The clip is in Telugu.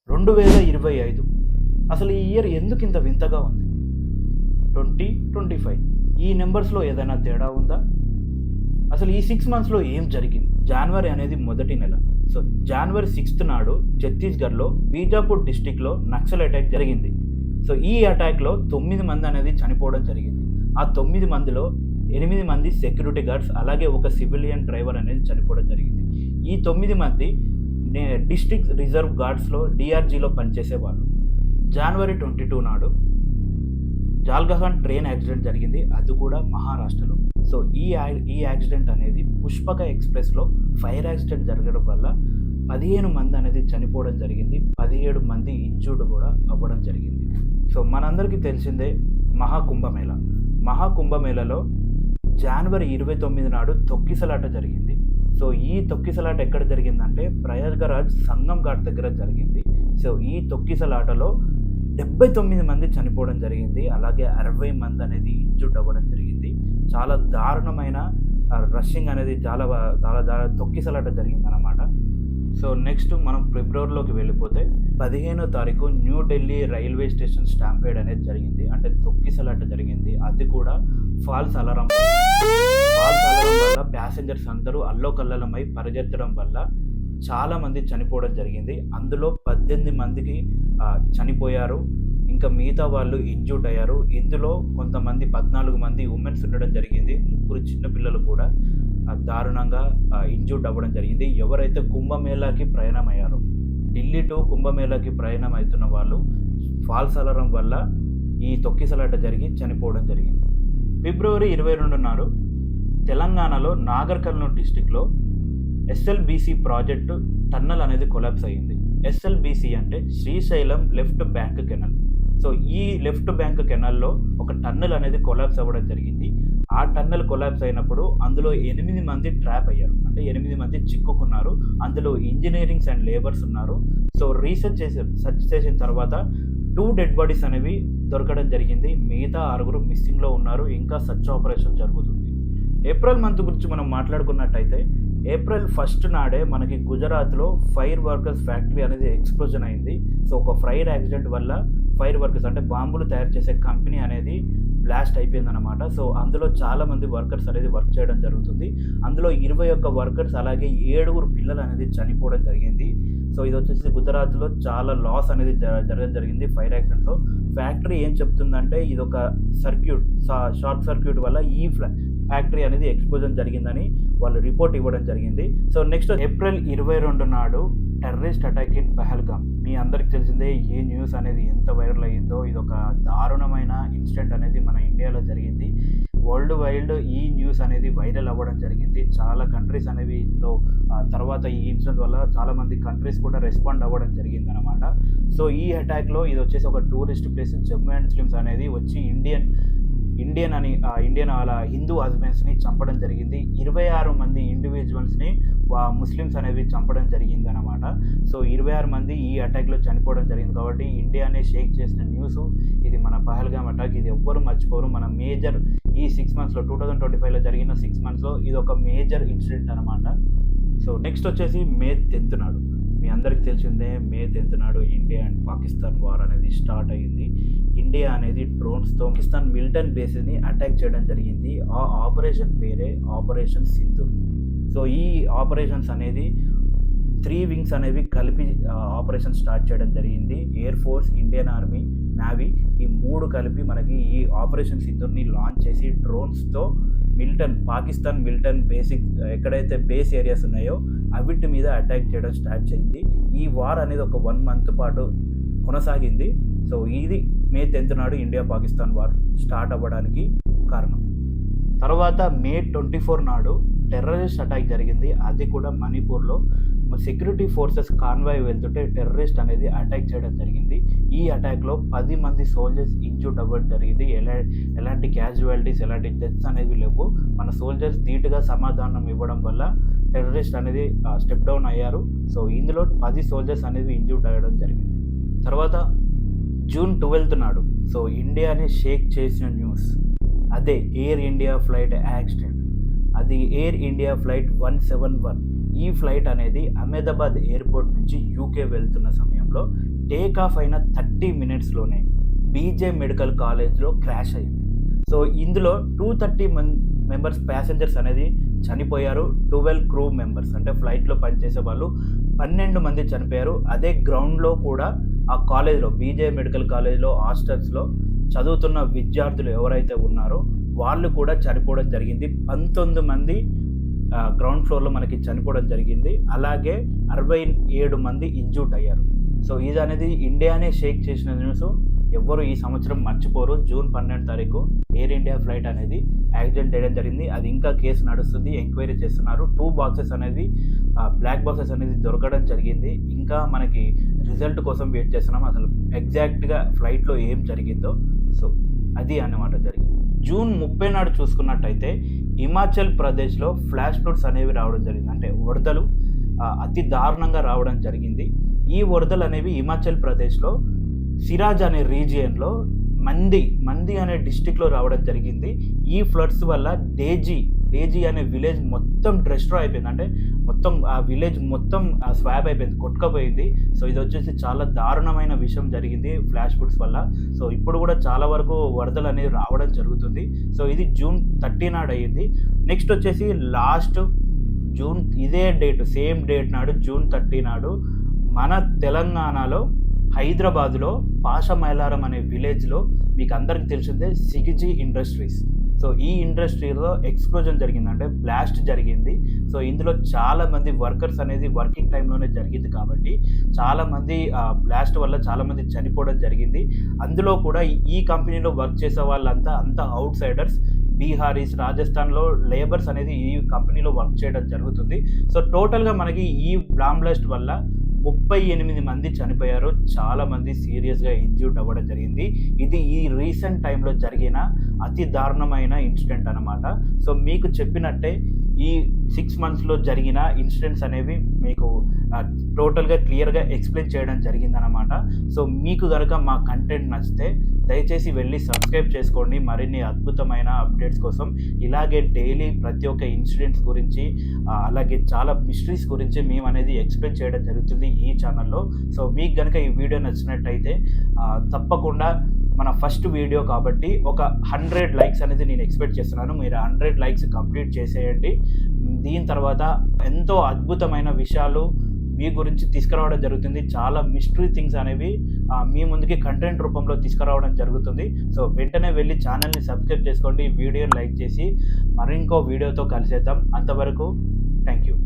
2025 అసలు ఈ ఇయర్ ఎందుకు ఇంత వింతగా ఉంది? 2025 ఈ నెంబర్స్‌లో ఏదైనా తేడా ఉందా? అసలు ఈ 6 మంత్స్‌లో ఏం జరిగింది? జనవరి అనేది మొదటి నెల. సో, జనవరి 6థ్ నాడు ఛత్తీస్‌గఢ్‌లో బీజాపూర్ డిస్ట్రిక్ట్‌లో నక్సల్ అటాక్ జరిగింది. సో, ఈ అటాక్‌లో 9 మంది అనేది చనిపోవడం జరిగింది. ఆ 9 మందిలో 8 మంది సెక్యూరిటీ గార్డ్స్ అలాగే ఒక సివిలియన్ డ్రైవర్ అనేది చనిపోవడం జరిగింది. ఈ 9 మంది డిస్ట్రిక్ట్ రిజర్వ్ గార్డ్స్‌లో డీఆర్‌జీలో పనిచేసేవాళ్ళు. జనవరి 22 నాడు జాల్గహాన్ ట్రైన్ యాక్సిడెంట్ జరిగింది. అది కూడా మహారాష్ట్రలో. సో, ఈ యాక్సిడెంట్ అనేది పుష్పక ఎక్స్‌ప్రెస్‌లో ఫైర్ యాక్సిడెంట్ జరగడం వల్ల 15 మంది అనేది చనిపోవడం జరిగింది. 17 మంది ఇంజ్యూర్డ్ కూడా అవ్వడం జరిగింది. సో, మనందరికీ తెలిసిందే మహాకుంభమేళా. మహాకుంభమేళాలో జనవరి 29 నాడు తొక్కిసలాట జరిగింది. సో, ఈ తొక్కిసలాట ఎక్కడ జరిగిందంటే ప్రయాగ్‌రాజ్ సంగం ఘాట్ దగ్గర జరిగింది. సో, ఈ తొక్కిసలాటలో 79 మంది చనిపోవడం జరిగింది. అలాగే 60 మంది అనేది ఇంజ్యూర్డ్ అవ్వడం జరిగింది. చాలా దారుణమైన రషింగ్ అనేది చాలా తొక్కిసలాట జరిగిందనమాట. సో, నెక్స్ట్ మనం ఫిబ్రవరిలోకి వెళ్ళిపోతే 15వ తారీఖు న్యూఢిల్లీ రైల్వే స్టేషన్ స్టాంపేడ్ అనేది జరిగింది. అంటే తొక్కిసలాట జరిగింది. అది కూడా ఫాల్స్ అలారం వల్ల ప్యాసింజర్స్ అందరూ అల్లోకల్లోలమై పరిగెత్తడం వల్ల చాలామంది చనిపోవడం జరిగింది. అందులో 18 మందికి చనిపోయారు. ఇంకా మిగతా వాళ్ళు ఇంజ్యూర్డ్ అయ్యారు. ఇందులో కొంతమంది 14 మంది ఉమెన్స్ ఉండడం జరిగింది. 3 చిన్న పిల్లలు కూడా దారుణంగా ఇంజ్యూర్డ్ అవ్వడం జరిగింది. ఎవరైతే కుంభమేళాకి ప్రయాణమయ్యారో, ఢిల్లీ టు కుంభమేళాకి ప్రయాణం అవుతున్న వాళ్ళు ఫాల్స్ అలారం వల్ల ఈ తొక్కిసలాట జరిగి చనిపోవడం జరిగింది. ఫిబ్రవరి 22 నాడు తెలంగాణలో నాగర్ కర్నూల్ డిస్ట్రిక్ట్‌లో ఎస్ఎల్బీసీ ప్రాజెక్టు టన్నల్ అనేది కొలాప్స్ అయ్యింది. ఎస్ఎల్బీసీ అంటే Srisailam left bank canal. So, ఈ లెఫ్ట్ బ్యాంక్ కెనాల్‌లో ఒక టన్నల్ అనేది కొలాప్స్ అవ్వడం జరిగింది. ఆ టన్నల్ కొలాప్స్ అయినప్పుడు అందులో 8 మంది ట్రాప్ అయ్యారు. అంటే 8 మంది చిక్కుకున్నారు. అందులో ఇంజినీరింగ్స్ అండ్ లేబర్స్ ఉన్నారు. సో, సెర్చ్ చేసిన తర్వాత 2 డెడ్ బాడీస్ అనేవి దొరకడం జరిగింది. మిగతా 6 మిస్సింగ్‌లో ఉన్నారు. ఇంకా సెర్చ్ ఆపరేషన్ జరుగుతుంది. ఏప్రిల్ మంత్ గురించి మనం మాట్లాడుకున్నట్టయితే ఏప్రిల్ 1 నాడే మనకి గుజరాత్‌లో ఫైర్ వర్కర్స్ ఫ్యాక్టరీ అనేది ఎక్స్‌ప్లోజన్ అయింది. సో, ఒక ఫైర్ యాక్సిడెంట్ వల్ల ఫైర్ వర్కర్స్ అంటే బాంబులు తయారు చేసే కంపెనీ అనేది బ్లాస్ట్ అయిపోయిందనమాట. సో, అందులో చాలామంది వర్కర్స్ అనేది వర్క్ చేయడం జరుగుతుంది. అందులో 21 వర్కర్స్ అలాగే 7 పిల్లలు అనేది చనిపోవడం జరిగింది. సో, ఇది వచ్చేసి గుజరాత్‌లో చాలా లాస్ అనేది జరగడం జరిగింది ఫైర్ యాక్సిడెంట్‌లో. ఫ్యాక్టరీ ఏం చెప్తుందంటే ఇదొక షార్ట్ సర్క్యూట్ వల్ల ఈ ఫ్యాక్టరీ అనేది ఎక్స్‌ప్లోజన్ జరిగిందని వాళ్ళు రిపోర్ట్ ఇవ్వడం జరిగింది. సో, నెక్స్ట్ ఏప్రిల్ 22 నాడు టెర్రరిస్ట్ అటాక్ ఇన్ పహల్గామ్. మీ అందరికీ తెలిసిందే ఈ న్యూస్ అనేది ఎంత వైరల్ అయ్యిందో. ఇదొక దారుణమైన ఇన్సిడెంట్ అనేది మన ఇండియాలో జరిగింది. వరల్డ్ వైడ్ ఈ న్యూస్ అనేది వైరల్ అవ్వడం జరిగింది. చాలా కంట్రీస్ అనేవి తర్వాత ఈ ఇన్సిడెంట్ వల్ల చాలామంది కంట్రీస్ కూడా రెస్పాండ్ అవ్వడం జరిగిందనమాట. సో, ఈ అటాక్‌లో ఇది వచ్చేసి ఒక tourist place Jammu and Muslims అనేది వచ్చి ఇండియన్ వాళ్ళ హిందూ హస్బెండ్స్‌ని చంపడం జరిగింది. 26 మంది ఇండివిజువల్స్‌ని ముస్లిమ్స్ అనేవి చంపడం జరిగిందనమాట. సో, 26 మంది ఈ అటాక్‌లో చనిపోవడం జరిగింది కాబట్టి ఇండియానే షేక్ చేసిన న్యూసు ఇది మన పహల్గామ్ అటాక్. ఇది ఎవ్వరు మర్చిపోరు. మన మేజర్ ఈ 6 మంత్స్‌లో 2025లో జరిగిన 6 మంత్స్‌లో ఇదొక మేజర్ ఇన్సిడెంట్ అనమాట. సో, నెక్స్ట్ వచ్చేసి మే 10th నాడు మీ అందరికీ తెలిసిందే మే 10th నాడు ఇండియా అండ్ పాకిస్తాన్ వార్ అనేది స్టార్ట్ అయ్యింది. ఇండియా అనేది డ్రోన్స్‌తో పాకిస్తాన్ మిలిటరీ బేస్‌ని అటాక్ చేయడం జరిగింది. ఆ ఆపరేషన్ పేరే ఆపరేషన్ సింధూర్. సో, ఈ ఆపరేషన్స్ అనేది 3 వింగ్స్ అనేవి కలిపి ఆపరేషన్ స్టార్ట్ చేయడం జరిగింది. Air force, Indian army, navy ఈ 3 కలిపి మనకి ఈ ఆపరేషన్ సింధూర్‌ని లాంచ్ చేసి డ్రోన్స్‌తో పాకిస్తాన్ బేసిక్ ఎక్కడైతే బేస్ ఏరియాస్ ఉన్నాయో అవిటి మీద అటాక్ చేయడం స్టార్ట్ చేసింది. ఈ వార్ అనేది ఒక 1 మంత్ పాటు కొనసాగింది. సో, ఇది మే 10th నాడు ఇండియా పాకిస్తాన్ వార్ స్టార్ట్ అవ్వడానికి కారణం. తర్వాత మే 24 నాడు టెర్రరిస్ట్ అటాక్ జరిగింది. అది కూడా మణిపూర్‌లో సెక్యూరిటీ ఫోర్సెస్ కాన్వాయ్ వెళ్తుంటే టెర్రరిస్ట్ అనేది అటాక్ చేయడం జరిగింది. ఈ అటాక్‌లో 10 మంది సోల్జర్స్ ఇంజ్యూర్డ్ అవ్వడం జరిగింది. ఎలాంటి క్యాజువాలిటీస్, ఎలాంటి డెత్స్ అనేవి లేవు. మన సోల్జర్స్ ధీటుగా సమాధానం ఇవ్వడం వల్ల టెర్రరిస్ట్ అనేది స్టెప్ డౌన్ అయ్యారు. సో, ఇందులో 10 సోల్జర్స్ అనేది ఇంజ్యూర్డ్ అవ్వడం జరిగింది. తర్వాత జూన్ 12 నాడు సో, ఇండియాని షేక్ చేసిన న్యూస్ అదే ఎయిర్ ఇండియా ఫ్లైట్ యాక్సిడెంట్. అది ఎయిర్ ఇండియా ఫ్లైట్ 171. ఈ ఫ్లైట్ అనేది అహ్మదాబాద్ ఎయిర్పోర్ట్ నుంచి యూకే వెళ్తున్న సమయంలో టేక్ ఆఫ్ అయిన 30 మినిట్స్లోనే బీజే మెడికల్ కాలేజ్లో క్రాష్ అయింది. సో ఇందులో 230 మెంబర్స్ ప్యాసింజర్స్ అనేది చనిపోయారు. 12 క్రూ మెంబర్స్ అంటే ఫ్లైట్లో పనిచేసే వాళ్ళు 12 మంది చనిపోయారు. అదే గ్రౌండ్లో కూడా ఆ కాలేజ్లో బీజే మెడికల్ కాలేజ్లో హాస్టల్స్లో చదువుతున్న విద్యార్థులు ఎవరైతే ఉన్నారో వాళ్ళు కూడా చనిపోవడం జరిగింది. 19 మంది గ్రౌండ్ ఫ్లోర్లో మనకి చనిపోవడం జరిగింది. అలాగే 67 మంది ఇంజూర్డ్ అయ్యారు. సో ఇది అనేది ఇండియానే షేక్ చేసిన న్యూస్. ఎవ్వరు ఈ సంవత్సరం మర్చిపోరు. జూన్ 12 తారీఖు ఎయిర్ ఇండియా ఫ్లైట్ అనేది యాక్సిడెంట్ చేయడం జరిగింది. అది ఇంకా కేసు నడుస్తుంది, ఎంక్వైరీ చేస్తున్నారు. 2 బాక్సెస్ అనేది బ్లాక్ బాక్సెస్ అనేది దొరకడం జరిగింది. ఇంకా మనకి రిజల్ట్ కోసం వెయిట్ చేస్తున్నాం, అసలు ఎగ్జాక్ట్గా ఫ్లైట్లో ఏం జరిగిందో. సో అది అన్నమాట జరిగింది. జూన్ 30 నాడు చూసుకున్నట్టయితే హిమాచల్ ప్రదేశ్లో ఫ్లాష్ ఫ్లడ్స్ అనేవి రావడం జరిగింది. అంటే వరదలు అతి దారుణంగా రావడం జరిగింది. ఈ వరదలు అనేవి హిమాచల్ ప్రదేశ్లో సిరాజ్ అనే రీజియన్లో మంది అనే డిస్టిక్లో రావడం జరిగింది. ఈ ఫ్లడ్స్ వల్ల డేజీ అనే విలేజ్ మొత్తం డిస్ట్రాయ్ అయిపోయింది. అంటే మొత్తం ఆ విలేజ్ మొత్తం స్వాబ్ అయిపోయింది, కొట్టుకపోయింది. సో ఇది వచ్చేసి చాలా దారుణమైన విషయం జరిగింది ఫ్లాష్ ఫ్లడ్స్ వల్ల. సో ఇప్పుడు కూడా చాలా వరకు వరదలు అనేవి రావడం జరుగుతుంది. సో ఇది జూన్ 30 నాడు అయ్యింది. నెక్స్ట్ వచ్చేసి లాస్ట్ జూన్ ఇదే డేట్ సేమ్ డేట్ నాడు జూన్ 30 నాడు మన తెలంగాణలో హైదరాబాద్లో పాషమైలారం అనే విలేజ్లో మీకు అందరికీ తెలిసిందే సిగిజీ ఇండస్ట్రీస్. సో ఈ ఇండస్ట్రీలో ఎక్స్ప్లోజన్ జరిగింది, అంటే బ్లాస్ట్ జరిగింది. సో ఇందులో చాలామంది వర్కర్స్ అనేది వర్కింగ్ టైంలోనే జరిగింది కాబట్టి చాలామంది బ్లాస్ట్ వల్ల చాలామంది చనిపోవడం జరిగింది. అందులో కూడా ఈ కంపెనీలో వర్క్ చేసే వాళ్ళంతా అవుట్ సైడర్స్, బీహారీస్, రాజస్థాన్లో లేబర్స్ అనేది ఈ కంపెనీలో వర్క్ చేయడం జరుగుతుంది. సో టోటల్గా మనకి ఈ బాంబ్ బ్లాస్ట్ వల్ల 38 మంది చనిపోయారు, చాలామంది సీరియస్గా ఇంజ్యూర్డ్ అవ్వడం జరిగింది. ఇది ఈ రీసెంట్ టైంలో జరిగిన అతి దారుణమైన ఇన్సిడెంట్ అనమాట. సో మీకు చెప్పినట్టే ఈ 6 మంత్స్లో జరిగిన ఇన్సిడెంట్స్ అనేవి మీకు టోటల్గా క్లియర్గా ఎక్స్ప్లెయిన్ చేయడం జరిగిందనమాట. సో మీకు కనుక మా కంటెంట్ నచ్చితే దయచేసి వెళ్ళి సబ్స్క్రైబ్ చేసుకోండి మరిన్ని అద్భుతమైన అప్డేట్స్ కోసం. ఇలాగే డైలీ ప్రతి ఒక్క ఇన్సిడెంట్స్ గురించి అలాగే చాలా మిస్టరీస్ గురించి మేము అనేది ఎక్స్ప్లెయిన్ చేయడం జరుగుతుంది ఈ ఛానల్లో. సో మీకు కనుక ఈ వీడియో నచ్చినట్టయితే తప్పకుండా మన ఫస్ట్ వీడియో కాబట్టి ఒక 100 లైక్స్ అనేది నేను ఎక్స్పెక్ట్ చేస్తున్నాను. మీరు 100 లైక్స్ కంప్లీట్ చేసేయండి. దీని తర్వాత ఎంతో అద్భుతమైన విషయాలు మీ గురించి తీసుకురావడం జరుగుతుంది. చాలా మిస్టరీ థింగ్స్ అనేవి మీ ముందుకి కంటెంట్ రూపంలో తీసుకురావడం జరుగుతుంది. సో వెంటనే వెళ్ళి ఛానల్ని సబ్స్క్రైబ్ చేసుకోండి, వీడియోని లైక్ చేసి మరింకో వీడియోతో కలిసేద్దాం. అంతవరకు థ్యాంక్ యూ.